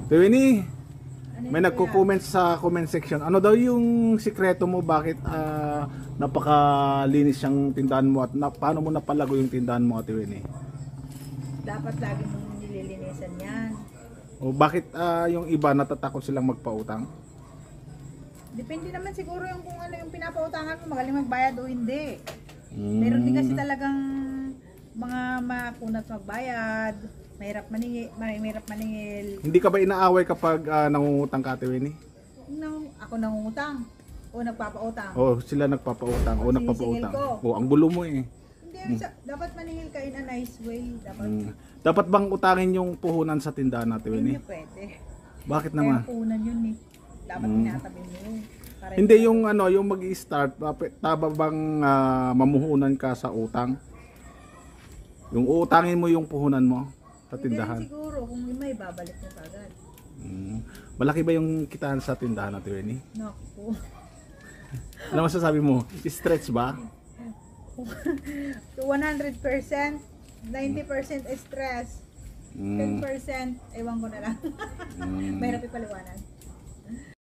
Winnie, Ano may yun, nagko-comment sa comment section. Ano daw yung sikreto mo bakit napakalinis yung tindahan mo at paano mo napalago yung tindahan mo, Ate Winnie? dapat lagi mong nililinisan yan. O bakit yung iba natatakot silang magpautang? Depende naman siguro yung kung ano yung pinapautangan mo, magaling magbayad o hindi. Meron din kasi talagang mga makunat magbayad, mahirap maningil. Hindi ka ba inaaway kapag nangungutang ka, Ate Winnie? Ako nangungutang o nagpapautang. O sila nagpapautang o Sinisingil nagpapautang. ko. O ang gulo mo eh. Hindi, dapat maningil ka in a nice way. Dapat Dapat bang utangin yung puhunan sa tindahan, Ate hindi Winnie? pwede. Bakit Kaya naman? punan yun eh. Dapat tinatabi mo yun. Para Hindi yung yung mag-i-start, tama bang mamuhunan ka sa utang? Yung uutangin mo yung puhunan mo sa Hindi rin tindahan. siguro kung may babalik mo agad. Malaki ba yung kitaan sa tindahan, Ate Winnie? Naku. Ano masasabi mo? Stretch ba? 100%, 90% stress, 10% ewan ko na lang. Mahirap ipaliwanag.